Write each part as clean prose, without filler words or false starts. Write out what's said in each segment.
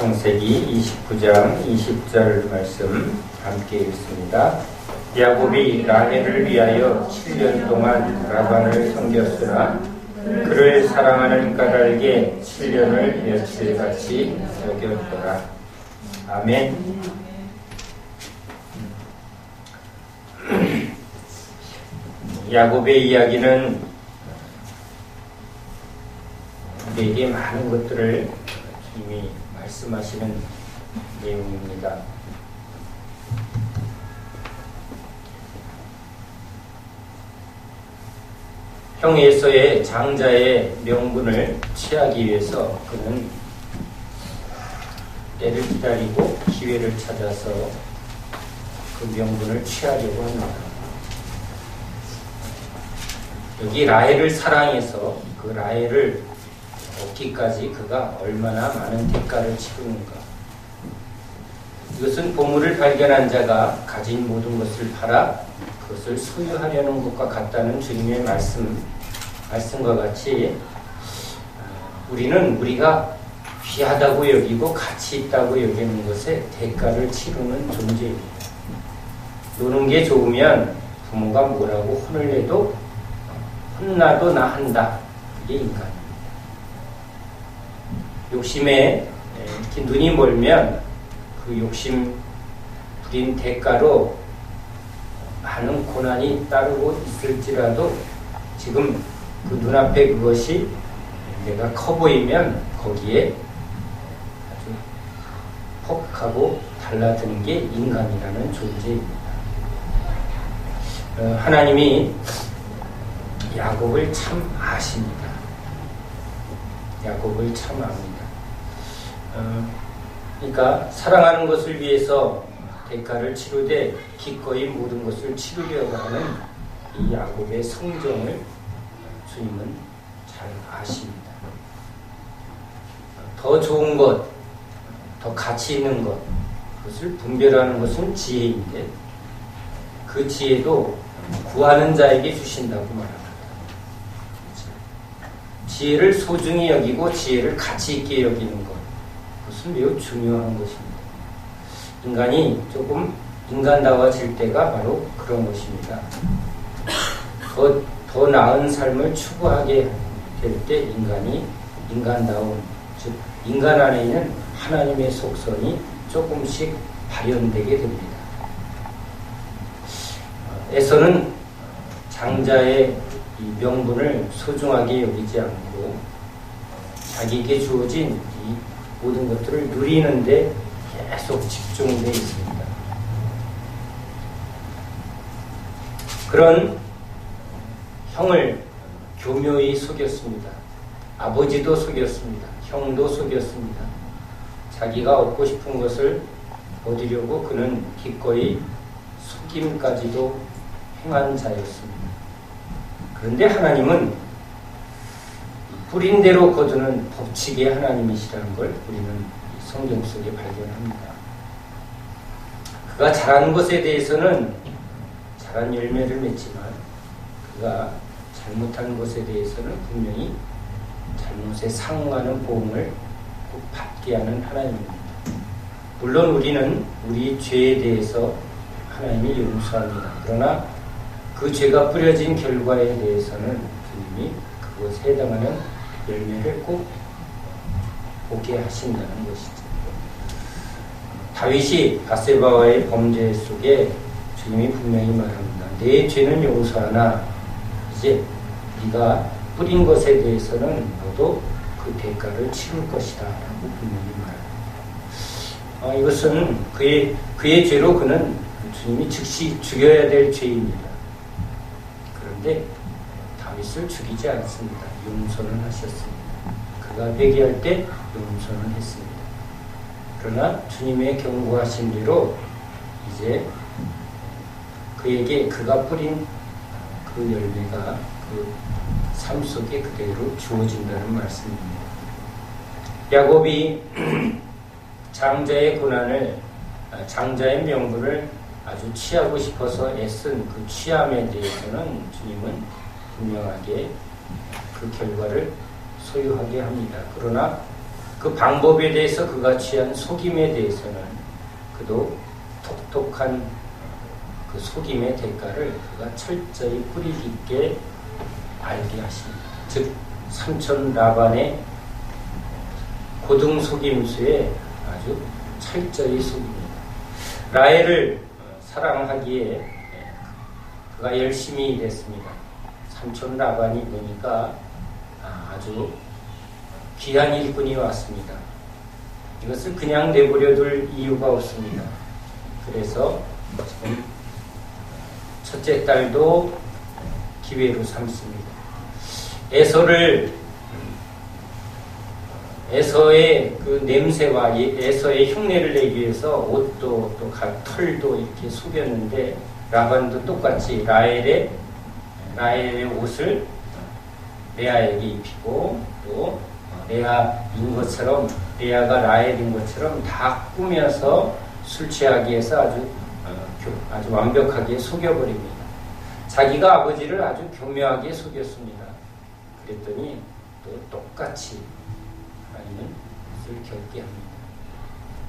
창세기 29장 20절 말씀 함께 읽습니다. 야곱이 라헬을 위하여 7년 동안 라반을 섬겼으나 그를 사랑하는 까닭에 7년을 며칠같이 여겼더라. 아멘. 야곱의 이야기는 우리에게 많은 것들을 주님이 말씀하시는 내용입니다. 형 에서의 장자의 명분을 취하기 위해서 그는 때를 기다리고 기회를 찾아서 그 명분을 취하려고 합니다. 여기 라헬을 사랑해서 그 라헬을 얻기까지 그가 얼마나 많은 대가를 치르는가. 이것은 보물을 발견한 자가 가진 모든 것을 팔아 그것을 소유하려는 것과 같다는 주님의 말씀과 같이 우리는 우리가 귀하다고 여기고 가치 있다고 여기는 것에 대가를 치르는 존재입니다. 노는 게 좋으면 부모가 뭐라고 혼을 내도 혼나도 나 한다. 이게 인간입니다. 욕심에 이렇게 눈이 멀면 그 욕심 부린 대가로 많은 고난이 따르고 있을지라도 지금 그 눈앞에 그것이 내가 커 보이면 거기에 아주 퍽 하고 달라드는 게 인간이라는 존재입니다. 하나님이 야곱을 참 아십니다. 야곱을 참 압니다. 그러니까 사랑하는 것을 위해서 대가를 치르되 기꺼이 모든 것을 치르려고 하는 이 야곱의 성정을 주님은 잘 아십니다. 더 좋은 것, 더 가치 있는 것, 그것을 분별하는 것은 지혜인데 그 지혜도 구하는 자에게 주신다고 말합니다. 지혜를 소중히 여기고 지혜를 가치 있게 여기는 것, 그것은 매우 중요한 것입니다. 인간이 조금 인간다워질 때가 바로 그런 것입니다. 더 나은 삶을 추구하게 될 때 인간이 인간다운, 즉 인간 안에 있는 하나님의 속성이 조금씩 발현되게 됩니다. 에서는 장자의 이 명분을 소중하게 여기지 않고 자기에게 주어진 이 모든 것들을 누리는데 계속 집중되어 있습니다. 그런 형을 교묘히 속였습니다. 아버지도 속였습니다. 형도 속였습니다. 자기가 얻고 싶은 것을 얻으려고 그는 기꺼이 속임까지도 행한 자였습니다. 그런데 하나님은 뿌린 대로 거두는 법칙의 하나님이시라는 걸 우리는 성경 속에 발견합니다. 그가 잘하는 것에 대해서는 잘한 열매를 맺지만 그가 잘못한 것에 대해서는 분명히 잘못에 상응하는 보응을 꼭 받게 하는 하나님입니다. 물론 우리는 우리 죄에 대해서 하나님이 용서합니다. 그러나 그 죄가 뿌려진 결과에 대해서는 주님이 그것에 해당하는 열매를 꼭 보게 하신다는 것이죠. 다윗이 밧세바와의 범죄 속에 주님이 분명히 말합니다. 내 죄는 용서하나 이제 네가 뿌린 것에 대해서는 너도 그 대가를 치를 것이다 라고 분명히 말합니다. 이것은 그의 죄로 그는 주님이 즉시 죽여야 될 죄입니다. 그런데 다윗을 죽이지 않습니다. 용서는 하셨습니다. 그가 회개할 때 용서는 했습니다. 그러나 주님의 경고하신 대로 이제 그에게 그가 뿌린 그 열매가 그 삶 속에 그대로 주어진다는 말씀입니다. 야곱이 장자의 고난을, 장자의 명분을 아주 취하고 싶어서 애쓴 그 취함에 대해서는 주님은 분명하게 그 결과를 소유하게 합니다. 그러나 그 방법에 대해서 그가 취한 속임에 대해서는 그도 톡톡한 그 속임의 대가를 그가 철저히 뿌리 깊게 알게 하십니다. 즉 삼촌 라반의 고등 속임수에 아주 철저히 속입니다. 라헬을 사랑하기에 그가 열심히 일했습니다. 삼촌 라반이 보니까 아주 귀한 일꾼이 왔습니다. 이것을 그냥 내버려둘 이유가 없습니다. 그래서 지금 첫째 딸도 기회로 삼습니다. 에서의 그 냄새와 에서의 흉내를 내기 위해서 옷도 또 털도 이렇게 속였는데 라반도 똑같이 라헬의 옷을 레아에게 입히고 또 레아가 라헬인 것처럼 다 꾸며서 술 취하기 위해서 아주 완벽하게 속여버립니다. 자기가 아버지를 아주 교묘하게 속였습니다. 그랬더니 또 똑같이 하나님은 그것을 겪게 합니다.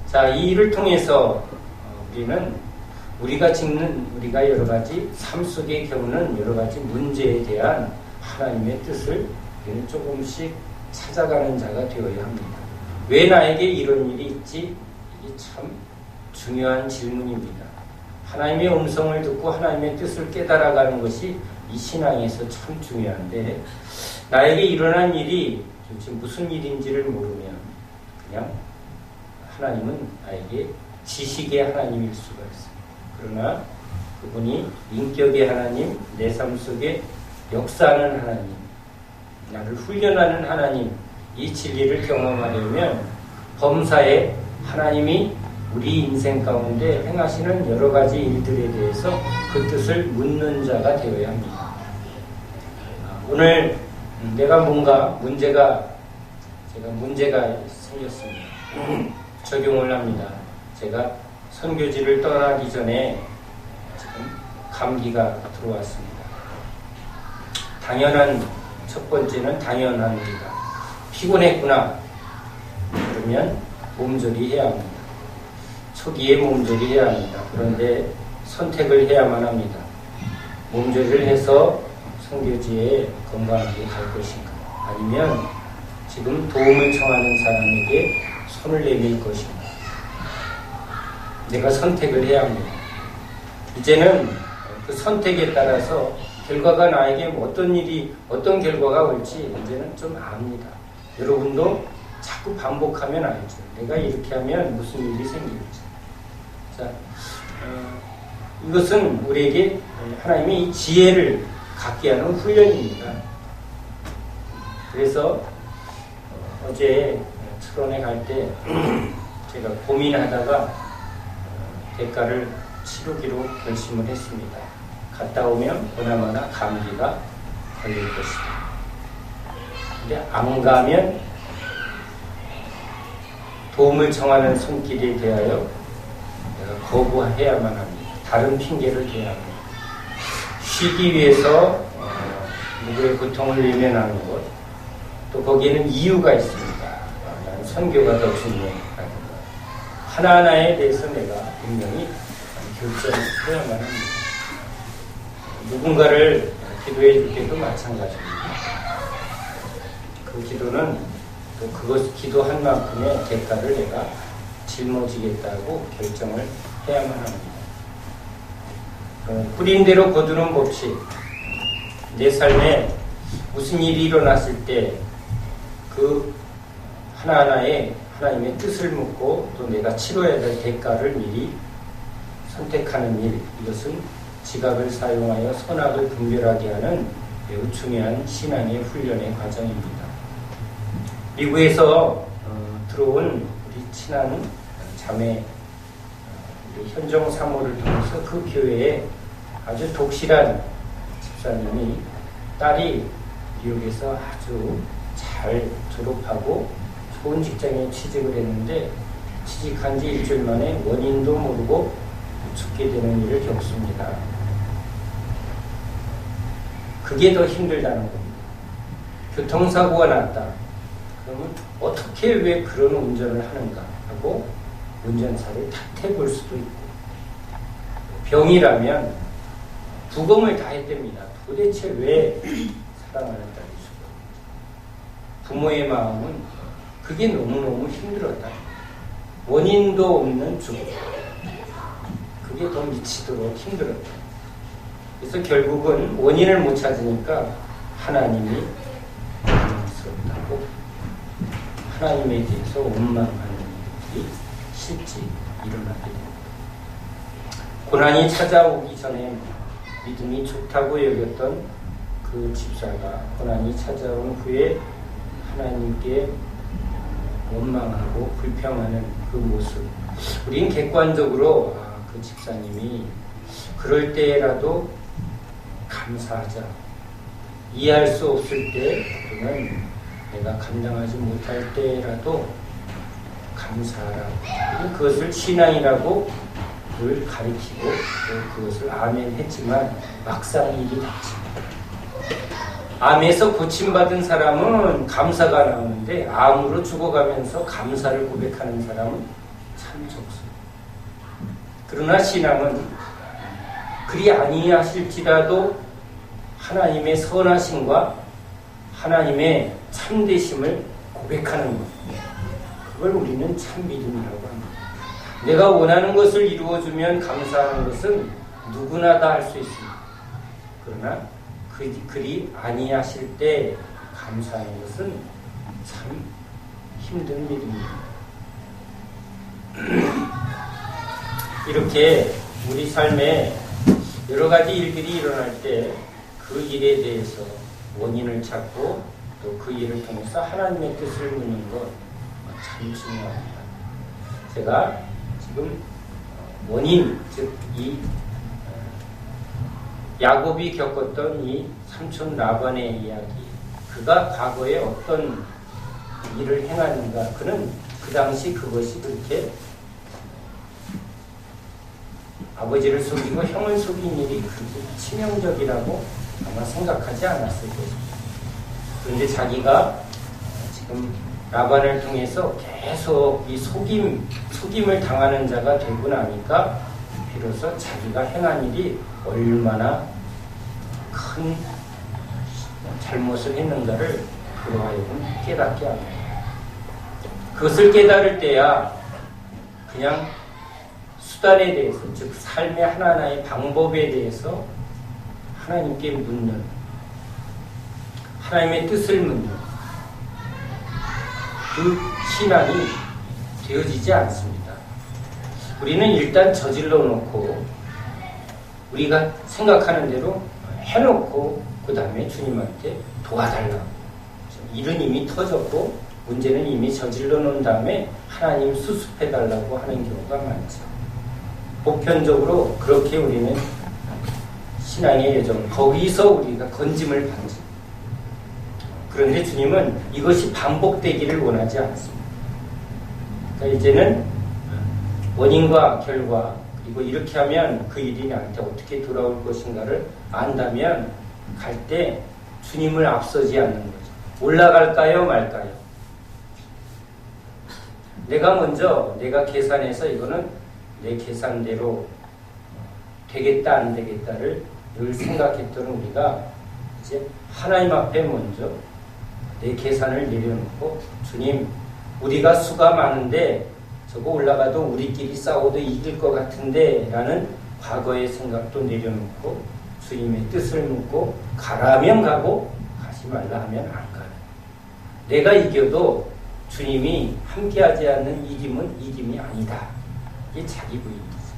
자, 이 일을 통해서 우리가 여러 가지 삶 속에 겪는 여러 가지 문제에 대한 하나님의 뜻을 우리는 조금씩 찾아가는 자가 되어야 합니다. 왜 나에게 이런 일이 있지? 이게 참 중요한 질문입니다. 하나님의 음성을 듣고 하나님의 뜻을 깨달아가는 것이 이 신앙에서 참 중요한데, 나에게 일어난 일이 도대체 무슨 일인지를 모르면 그냥 하나님은 나에게 지식의 하나님일 수가 있습니다. 그러나 그분이 인격의 하나님, 내 삶 속에 역사하는 하나님, 나를 훈련하는 하나님, 이 진리를 경험하려면 범사에 하나님이 우리 인생 가운데 행하시는 여러 가지 일들에 대해서 그 뜻을 묻는 자가 되어야 합니다. 오늘 내가 문제가 생겼습니다. 적용을 합니다. 제가 선교지를 떠나기 전에 지금 감기가 들어왔습니다. 첫 번째는 당연한 우리가 피곤했구나. 그러면 몸조리 해야 합니다. 초기에 몸조리 해야 합니다. 그런데 선택을 해야만 합니다. 몸조리를 해서 선교지에 건강하게 갈 것인가, 아니면 지금 도움을 청하는 사람에게 손을 내밀 것인가. 내가 선택을 해야 합니다. 이제는 그 선택에 따라서 결과가 나에게 어떤 결과가 올지 이제는 좀 압니다. 여러분도 자꾸 반복하면 알죠. 내가 이렇게 하면 무슨 일이 생길지. 자, 이것은 우리에게 하나님이 지혜를 갖게 하는 훈련입니다. 그래서 어제 철원에 갈 때 제가 고민하다가 대가를 치르기로 결심을 했습니다. 갔다 오면 보나마나 감기가 걸릴 것이다. 근데 안 가면 도움을 청하는 손길에 대하여 내가 거부해야만 합니다. 다른 핑계를 대야 합니다. 쉬기 위해서 누구의 고통을 외면하는 것, 또 거기에는 이유가 있습니다. 나는 선교가 더 중요해. 하나하나에 대해서 내가 분명히 결정을 해야만 합니다. 누군가를 기도해 줄 때도 마찬가지입니다. 그 기도는 또 그것 기도한 만큼의 대가를 내가 짊어지겠다고 결정을 해야만 합니다. 뿌린 대로 거두는 법칙. 내 삶에 무슨 일이 일어났을 때 그 하나하나에 하나님의 뜻을 묻고 또 내가 치러야 될 대가를 미리 선택하는 일, 이것은 지각을 사용하여 선악을 분별하게 하는 매우 중요한 신앙의 훈련의 과정입니다. 미국에서 들어온 우리 친한 자매 우리 현정 사모를 통해서 그 교회에 아주 독실한 집사님이 딸이 뉴욕에서 아주 잘 졸업하고 좋은 직장에 취직을 했는데 취직한 지 일주일 만에 원인도 모르고 죽게 되는 일을 겪습니다. 그게 더 힘들다는 겁니다. 교통사고가 났다. 그러면 어떻게 왜 그런 운전을 하는가 하고 운전사를 탓해 볼 수도 있고, 병이라면 부검을 다 했답니다. 도대체 왜 사랑하는 딸이 죽었는지. 부모의 마음은 그게 너무너무 힘들었다. 원인도 없는 죽음. 그게 더 미치도록 힘들었다. 그래서 결국은 원인을 못 찾으니까 하나님이 원망스럽다고 하나님에 대해서 원망하는 일이 실제 일어나게 됩니다. 고난이 찾아오기 전에 믿음이 좋다고 여겼던 그 집사가 고난이 찾아온 후에 하나님께 원망하고 불평하는 그 모습, 우린 객관적으로 그 집사님이 그럴 때라도 감사하자, 이해할 수 없을 때 또는 내가 감당하지 못할 때라도 감사하라, 그것을 신앙이라고 늘 가리키고 또 그것을 아멘 했지만 막상 일이 닥칩니다. 암에서 고침받은 사람은 감사가 나오는데 암으로 죽어가면서 감사를 고백하는 사람은 참 적습니다. 그러나 신앙은 그리 아니하실지라도 하나님의 선하심과 하나님의 참되심을 고백하는 것, 그걸 우리는 참 믿음이라고 합니다. 내가 원하는 것을 이루어주면 감사하는 것은 누구나 다 할 수 있습니다. 그러나 그리 아니하실 때 감사하는 것은 참 힘든 믿음입니다. 이렇게 우리 삶에 여러 가지 일들이 일어날 때 그 일에 대해서 원인을 찾고 또 그 일을 통해서 하나님의 뜻을 묻는 것 참 중요합니다. 제가 지금 원인, 즉 이 야곱이 겪었던 이 삼촌 라반의 이야기, 그가 과거에 어떤 일을 행하는가, 그는 그 당시 그것이 그렇게 아버지를 속이고 형을 속인 일이 그렇게 치명적이라고 아마 생각하지 않았을 것입니다. 그런데 자기가 지금 라반을 통해서 계속 이 속임을 당하는 자가 되고 나니까 비로소 자기가 행한 일이 얼마나 큰 잘못을 했는가를 그로 하여금 깨닫게 합니다. 그것을 깨달을 때야 그냥 수단에 대해서, 즉 삶의 하나하나의 방법에 대해서 하나님께 묻는, 하나님의 뜻을 묻는 그 신앙이 되어지지 않습니다. 우리는 일단 저질러 놓고 우리가 생각하는 대로 해놓고 그 다음에 주님한테 도와달라고, 일은 이미 터졌고 문제는 이미 저질러 놓은 다음에 하나님 수습해달라고 하는 경우가 많죠. 보편적으로 그렇게 우리는 신앙의 여정, 거기서 우리가 건짐을 받지. 그런데 주님은 이것이 반복되기를 원하지 않습니다. 그러니까 이제는 원인과 결과, 그리고 이렇게 하면 그 일이 나한테 어떻게 돌아올 것인가를 안다면 갈 때 주님을 앞서지 않는 거죠. 올라갈까요, 말까요? 내가 먼저 내가 계산해서 이거는 내 계산대로 되겠다 안 되겠다를 늘 생각했던 우리가 이제 하나님 앞에 먼저 내 계산을 내려놓고, 주님, 우리가 수가 많은데 저거 올라가도 우리끼리 싸워도 이길 것 같은데 라는 과거의 생각도 내려놓고 주님의 뜻을 묻고, 가라면 가고 가지 말라 하면 안 가는, 내가 이겨도 주님이 함께하지 않는 이김은 이김이 아니다, 이게 자기 부인이지.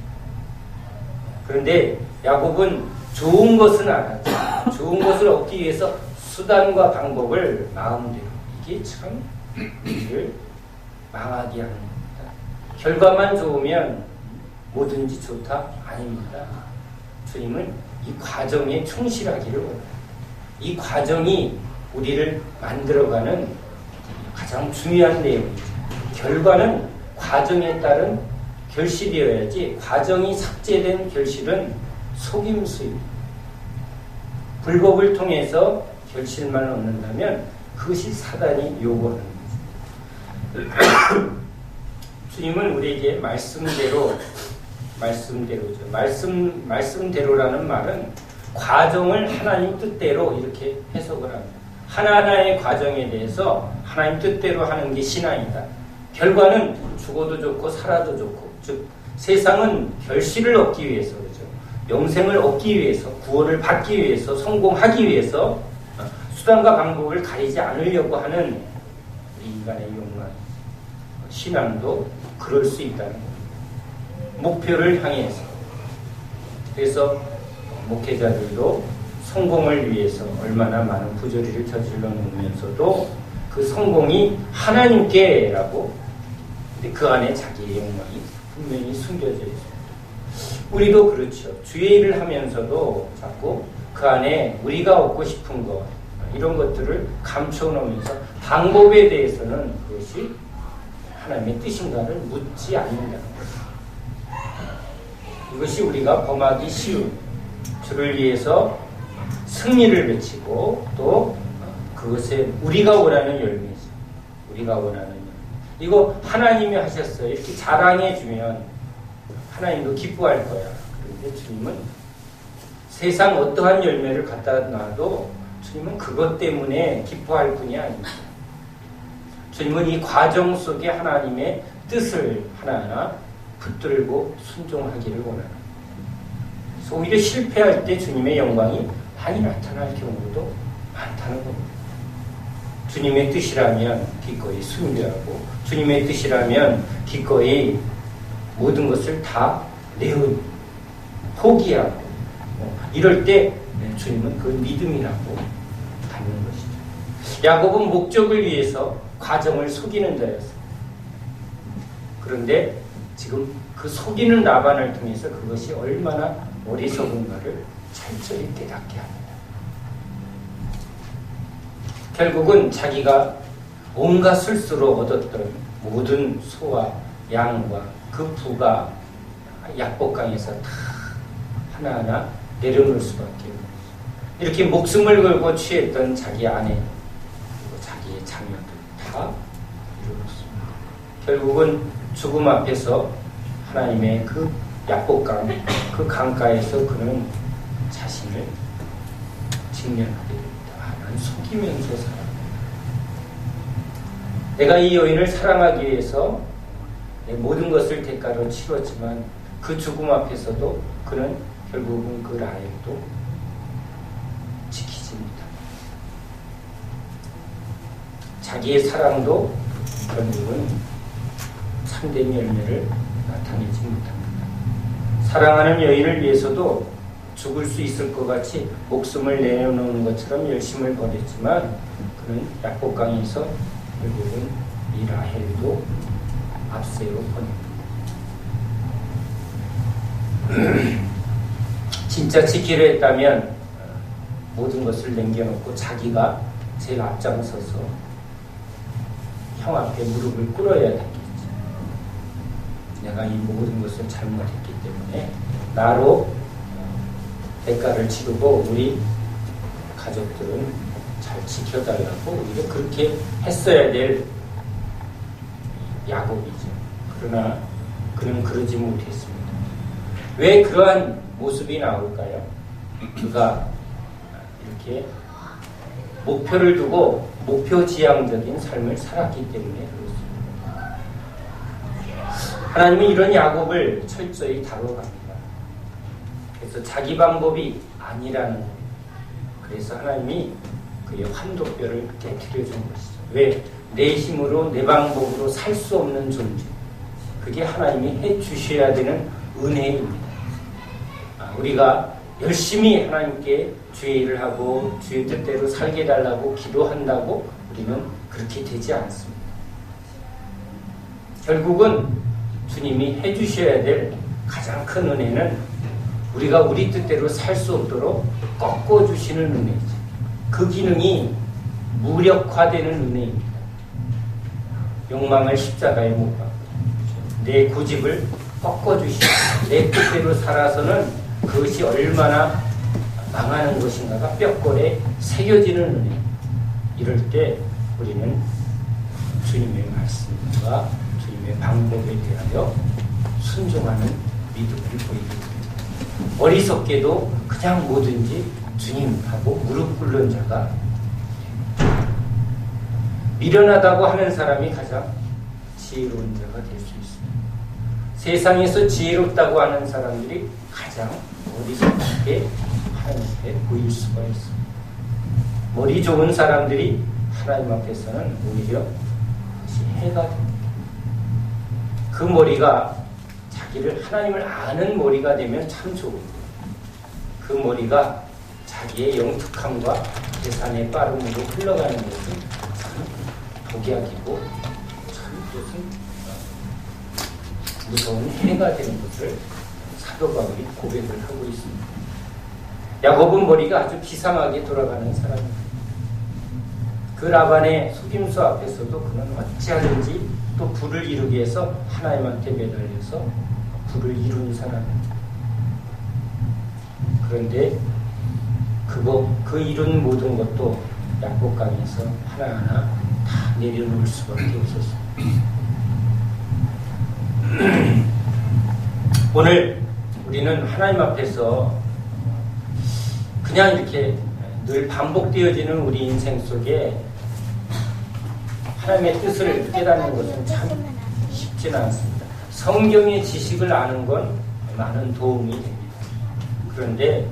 그런데 야곱은 좋은 것은 알았죠. 좋은 것을 얻기 위해서 수단과 방법을 마음대로, 이게 참 우리를 망하게 하는 겁니다. 결과만 좋으면 뭐든지 좋다? 아닙니다. 주님은 이 과정에 충실하기를 원해요. 이 과정이 우리를 만들어가는 가장 중요한 내용이죠. 결과는 과정에 따른 결실이어야지, 과정이 삭제된 결실은 속임수입니다. 불법을 통해서 결실만 얻는다면 그것이 사단이 요구하는 거죠. 주님은 우리에게 말씀대로라는 말은 과정을 하나님 뜻대로 이렇게 해석을 합니다. 하나하나의 과정에 대해서 하나님 뜻대로 하는 게 신앙이다. 결과는 죽어도 좋고 살아도 좋고, 즉 세상은 결실을 얻기 위해서, 그렇죠? 영생을 얻기 위해서, 구원을 받기 위해서, 성공하기 위해서 수단과 방법을 가리지 않으려고 하는 우리 인간의 욕망, 신앙도 그럴 수 있다는 겁니다. 목표를 향해서. 그래서 목회자들도 성공을 위해서 얼마나 많은 부조리를 저질러 놓으면서도 그 성공이 하나님께라고, 근데 그 안에 자기의 욕망이 분명히 숨겨져 있습니다. 우리도 그렇죠. 주의 일을 하면서도 자꾸 그 안에 우리가 얻고 싶은 것, 이런 것들을 감춰놓으면서 방법에 대해서는 그것이 하나님의 뜻인가를 묻지 않는다는 거죠. 이것이 우리가 범하기 쉬운, 주를 위해서 승리를 외치고 또 그것에 우리가 원하는 열매죠. 우리가 원하는 열매. 이거 하나님이 하셨어요. 이렇게 자랑해주면 하나님도 기뻐할 거야. 그런데 주님은 세상 어떠한 열매를 갖다 놔도 주님은 그것 때문에 기뻐할 뿐이 아닙니다. 주님은 이 과정 속에 하나님의 뜻을 하나하나 붙들고 순종하기를 원합니다. 그래서 오히려 실패할 때 주님의 영광이 많이 나타날 경우도 많다는 겁니다. 주님의 뜻이라면 기꺼이 순교하고, 주님의 뜻이라면 기꺼이 모든 것을 다 내은, 포기하고, 이럴 때 주님은 그걸 믿음이라고 갖는 것이죠. 야곱은 목적을 위해서 과정을 속이는 자였어요. 그런데 지금 그 속이는 라반을 통해서 그것이 얼마나 어리석은가를 철저히 깨닫게 합니다. 결국은 자기가 온갖 술수로 얻었던 모든 소와 양과 그 부가 약복강에서 다 하나하나 내려놓을 수밖에 없어요. 이렇게 목숨을 걸고 취했던 자기 아내 그리고 자기의 자녀들 다 이루었습니다. 결국은 죽음 앞에서 하나님의 그 약복강, 그 강가에서 그는 자신을 직면하게 됩니다. 난 속이면서 살아. 내가 이 여인을 사랑하기 위해서 내 모든 것을 대가로 치렀지만 그 죽음 앞에서도 그는 결국은 그 라헬도 지키지 못합니다. 자기의 사랑도 결국은 참된 열매를 나타내지 못합니다. 사랑하는 여인을 위해서도 죽을 수 있을 것 같이 목숨을 내놓는 것처럼 열심을 벌였지만 그는 약복강에서 결국은 이 라헬도 앞세워 보냅니다. 진짜 지키려 했다면 모든 것을 남겨놓고 자기가 제일 앞장서서 형 앞에 무릎을 꿇어야 됐겠죠. 내가 이 모든 것을 잘못했기 때문에 나로 대가를 치르고 우리 가족들은 잘 지켜달라고 우리가 그렇게 했어야 될 야곱이죠. 그러나 그는 그러지 못했습니다. 왜 그러한 모습이 나올까요? 그가 이렇게 목표를 두고 목표지향적인 삶을 살았기 때문에 그렇습니다. 하나님은 이런 야곱을 철저히 다뤄갑니다. 그래서 자기 방법이 아니라는 거예요. 그래서 하나님이 그의 환도뼈를 깨트려 준 것이죠. 왜? 내 힘으로 내 방법으로 살 수 없는 존재. 그게 하나님이 해 주셔야 되는 은혜입니다. 우리가 열심히 하나님께 주의 일을 하고 주의 뜻대로 살게 해달라고 기도한다고 우리는 그렇게 되지 않습니다. 결국은 주님이 해 주셔야 될 가장 큰 은혜는 우리가 우리 뜻대로 살 수 없도록 꺾어주시는 은혜죠. 그 기능이 무력화되는 은혜입니다. 욕망을 십자가에 못 박고 내 고집을 꺾어주시고 내 뜻대로 살아서는 그것이 얼마나 망하는 것인가가 뼈골에 새겨지는 은혜. 이럴 때 우리는 주님의 말씀과 주님의 방법에 대하여 순종하는 믿음을 보이게 됩니다. 어리석게도 그냥 뭐든지 주님하고 무릎 꿇는 자가 미련하다고 하는 사람이 가장 지혜로운 자가 될 수 있습니다. 세상에서 지혜롭다고 하는 사람들이 가장 어리석게 하나님께 보일 수가 있습니다. 머리 좋은 사람들이 하나님 앞에서는 오히려 그것이 해가 됩니다. 그 머리가 자기를 하나님을 아는 머리가 되면 참 좋은데 그 머리가 자기의 영특함과 계산의 빠름으로 흘러가는 것은 참 독약이고 참 무슨 무서운 해가 되는 것을 사도 바울이 고백을 하고 있습니다. 야곱은 머리가 아주 비상하게 돌아가는 사람입니다. 그 라반의 속임수 앞에서도 그는 어찌하든지 또 부를 이루기 위해서 하나님한테 매달려서 부를 이룬 사람입니다. 그런데 그 이룬 모든 것도 야곱강에서 하나하나 다 내려놓을 수밖에 없었습니다. 오늘 우리는 하나님 앞에서 그냥 이렇게 늘 반복되어지는 우리 인생 속에 하나님의 뜻을 깨닫는 것은 참 쉽지는 않습니다. 성경의 지식을 아는 건 많은 도움이 됩니다. 그런데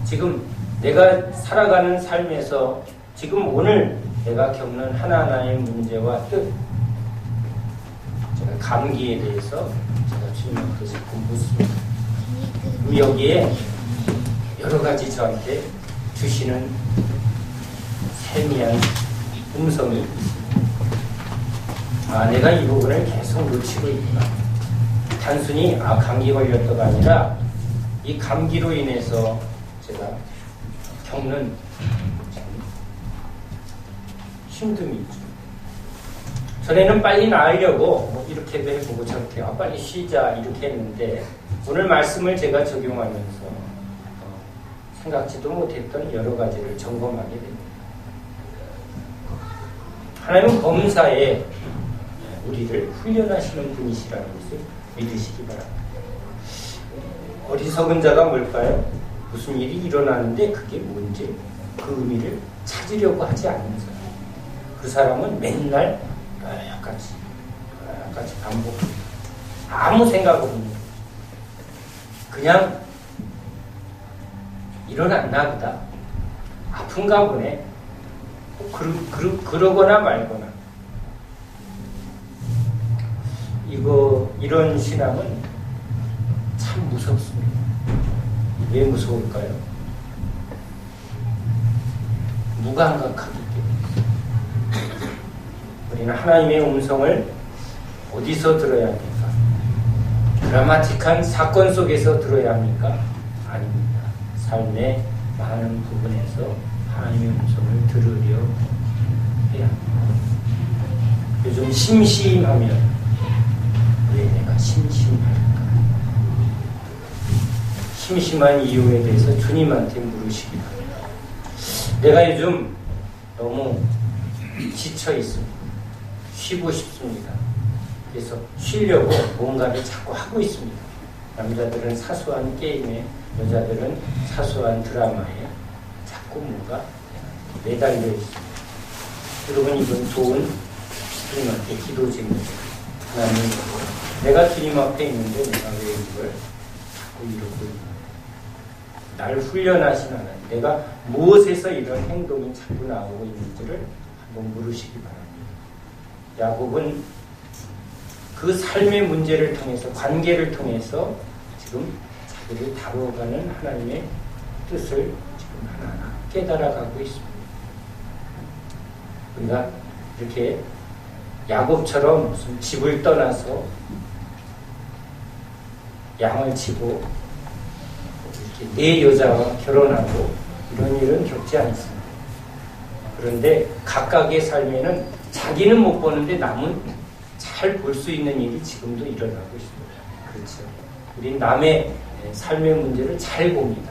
지금 내가 살아가는 삶에서 지금 오늘 내가 겪는 하나하나의 문제와 뜻, 제가 감기에 대해서 제가 주님 앞에서 묻습니다. 여기에 여러 가지 저한테 주시는 세미한 음성이 있습니다. 내가 이 부분을 계속 놓치고 있구나. 단순히 감기 걸렸다가 아니라 이 감기로 인해서 제가 겪는 힘듦이 있죠. 전에는 빨리 나으려고 이렇게도 해보고 저렇게 빨리 쉬자 이렇게 했는데 오늘 말씀을 제가 적용하면서 생각지도 못했던 여러 가지를 점검하게 됩니다. 하나님은 범사에 우리를 훈련하시는 분이시라는 것을 믿으시기 바랍니다. 어리석은 자가 뭘까요? 무슨 일이 일어나는데 그게 뭔지 그 의미를 찾으려고 하지 않는 사람. 그 사람은 맨날 여러 가지 반복합니다. 아무 생각 없는 그냥 일어났나 보다. 아픈가 보네. 그러거나 말거나. 이런 신앙은 참 무섭습니다. 왜 무서울까요? 무감각하기 때문에. 우리는 하나님의 음성을 어디서 들어야 합니까? 드라마틱한 사건 속에서 들어야 합니까? 아닙니다. 삶의 많은 부분에서 하나님의 음성을 들으려 해야 합니다. 요즘 심심하면 왜 내가 심심할까? 심심한 이유에 대해서 주님한테 물으시기 바랍니다. 내가 요즘 너무 지쳐 있습니다. 쉬고 싶습니다. 그래서 쉬려고 뭔가를 자꾸 하고 있습니다. 남자들은 사소한 게임에, 여자들은 사소한 드라마에 자꾸 뭔가 매달려 있습니다. 여러분, 이건 좋은 주님한테 기도 제목입니다. 하나님, 내가 주님 앞에 있는데 내가 왜 이걸 자꾸 이러고 있나? 날 훈련하신 하나님, 내가 무엇에서 이런 행동이 자꾸 나오고 있는지를 한번 물으시기 바랍니다. 야곱은 그 삶의 문제를 통해서, 관계를 통해서 지금 자기를 다뤄가는 하나님의 뜻을 지금 하나하나 깨달아가고 있습니다. 우리가 이렇게 야곱처럼 무슨 집을 떠나서 양을 치고 이렇게 내 여자와 결혼하고 이런 일은 겪지 않습니다. 그런데 각각의 삶에는 자기는 못 보는데 남은 잘 볼 수 있는 일이 지금도 일어나고 있습니다. 그렇죠. 우리 남의 삶의 문제를 잘 봅니다.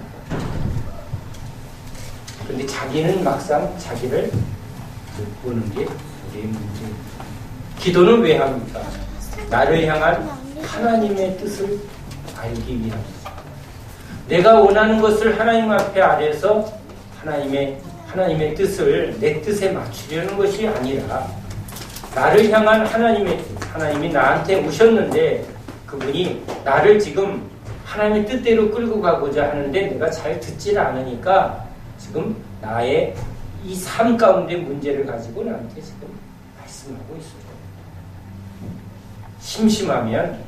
그런데 자기는 막상 자기를 못 보는 게 우리의 문제입니다. 기도는 왜 합니까? 나를 향한 하나님의 뜻을 알기 위함이다. 내가 원하는 것을 하나님 앞에 아래서 하나님의 뜻을 내 뜻에 맞추려는 것이 아니라 나를 향한 하나님의 뜻, 하나님이 나한테 오셨는데 그분이 나를 지금 하나님의 뜻대로 끌고 가고자 하는데 내가 잘 듣지를 않으니까 지금 나의 이 삶 가운데 문제를 가지고 나한테 지금 말씀하고 있어요. 심심하면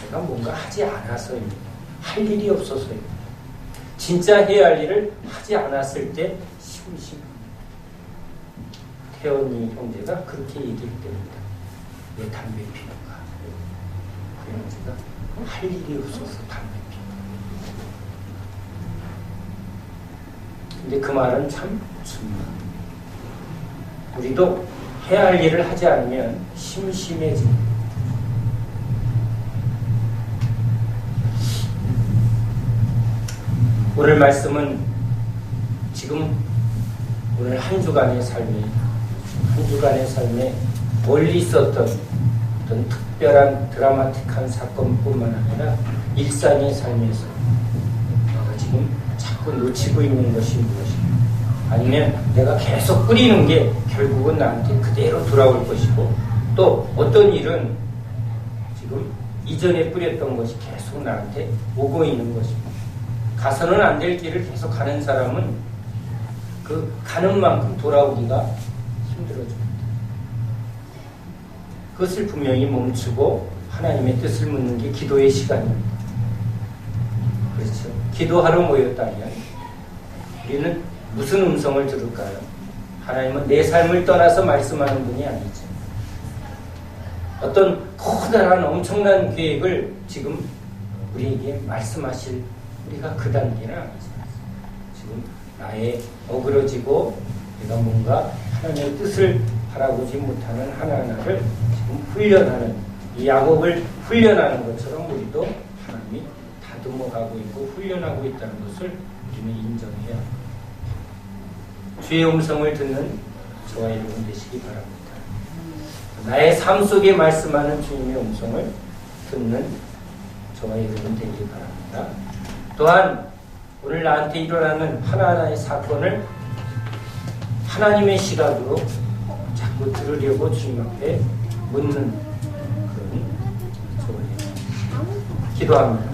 내가 뭔가 하지 않아서입니다. 할 일이 없어서요. 진짜 해야 할 일을 하지 않았을 때 심심합니다. 태연이 형제가 그렇게 얘기했답니다. 왜 담배 피는가? 그 형제가 할 일이 없어서 담배 피는가. 근데 그 말은 참 중요합니다. 우리도 해야 할 일을 하지 않으면 심심해집니다. 오늘 말씀은 지금 오늘 한 주간의 삶에 멀리 있었던 어떤 특별한 드라마틱한 사건뿐만 아니라 일상의 삶에서 내가 지금 자꾸 놓치고 있는 것이 무엇인가, 아니면 내가 계속 뿌리는 게 결국은 나한테 그대로 돌아올 것이고, 또 어떤 일은 지금 이전에 뿌렸던 것이 계속 나한테 오고 있는 것입니다. 가서는 안 될 길을 계속 가는 사람은 그 가는 만큼 돌아오기가 힘들어집니다. 그것을 분명히 멈추고 하나님의 뜻을 묻는 게 기도의 시간입니다. 그렇죠. 기도하러 모였다면 우리는 무슨 음성을 들을까요? 하나님은 내 삶을 떠나서 말씀하는 분이 아니죠. 어떤 커다란 엄청난 계획을 지금 우리에게 말씀하실 우리가 그 단계는 아니죠. 지금 나의 어그러지고 내가 뭔가 하나님의 뜻을 바라보지 못하는 하나하나를 지금 훈련하는, 이 야곱을 훈련하는 것처럼 우리도 하나님이 다듬어가고 있고 훈련하고 있다는 것을 우리는 인정해야 합니다. 주의 음성을 듣는 저와 여러분 되시기 바랍니다. 나의 삶 속에 말씀하는 주님의 음성을 듣는 저와 여러분 되기 바랍니다. 또한 오늘 나한테 일어나는 하나하나의 사건을 하나님의 시각으로 자꾸 들으려고 주님 앞에 묻는 그런 저와 여러분 기도합니다.